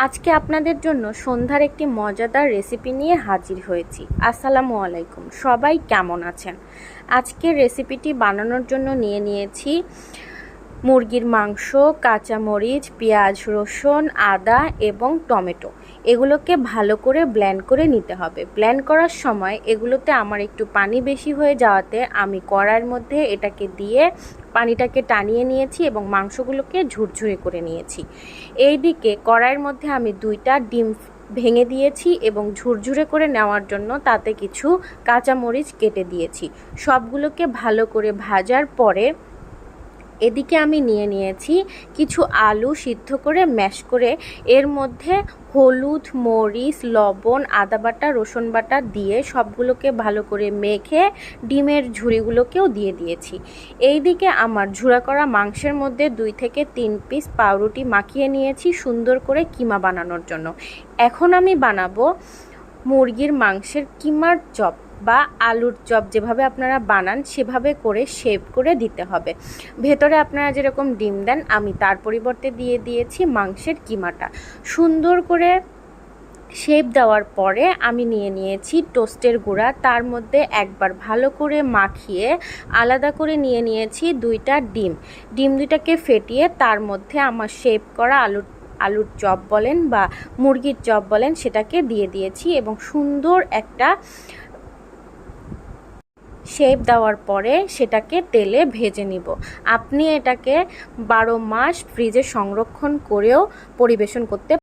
আজকে আপনাদের জন্য সন্ধ্যার একটি মজাদার রেসিপি নিয়ে হাজির হয়েছি। আসসালামু আলাইকুম, সবাই কেমন আছেন? আজকের রেসিপিটি বানানোর জন্য নিয়েছি মুরগির মাংস, কাঁচামরিচ, পেঁয়াজ, রসুন, আদা এবং টমেটো। এগুলোকে ভালো করে ব্লেন্ড করে নিতে হবে। ব্লেন্ড করার সময় এগুলোতে আমার একটু পানি বেশি হয়ে যাওয়াতে আমি কড়াইয়ের মধ্যে এটাকে দিয়ে পানিটাকে টানিয়ে নিয়েছি এবং মাংসগুলোকে ঝুরঝুরে করে নিয়েছি। এইদিকে কড়াইয়ের মধ্যে আমি 2টা ডিম ভেঙে দিয়েছি এবং ঝুরঝুরে করে নেওয়ার জন্য তাতে কিছু কাঁচামরিচ কেটে দিয়েছি। সবগুলোকে ভালো করে ভাজার পরে এদিকে আমি নিয়েছি কিছু আলু সিদ্ধ করে ম্যাশ করে এর মধ্যে হলুদ, মরিচ, লবণ, আদা বাটা, রসুন বাটা দিয়ে সবগুলোকে ভালো করে মেখে ডিমের ঝুড়িগুলোকেও দিয়ে দিয়েছি। এইদিকে আমার ঝুড়া করা মাংসের মধ্যে 2 থেকে 3 পিস পাউরুটি মাখিয়ে নিয়েছি সুন্দর করে কিমা বানানোর জন্য। এখন আমি বানাবো মুরগির মাংসের কিমার চপ বা আলুর চপ, যেভাবে আপনারা বানান সেভাবে করে শেপ করে দিতে হবে। ভেতরে আপনারা যেরকম ডিম দেন আমি তার পরিবর্তে দিয়ে দিয়েছি মাংসের কিমাটা। সুন্দর করে শেপ দেওয়ার পরে আমি নিয়েছি টোস্টের গুঁড়া, তার মধ্যে একবার ভালো করে মাখিয়ে আলাদা করে নিয়েছি 2টা ডিম 2টাকে ফেটিয়ে তার মধ্যে আমার শেপ করা আলুর চপ বলেন বা মুরগির চপ বলেন সেটাকে দিয়ে দিয়েছি এবং সুন্দর একটা শেপ দেওয়ার পরে সেটাকে তেলে ভেজে নিব। আপনি এটাকে 12 মাস ফ্রিজে সংরক্ষণ করেও পরিবেশন করতে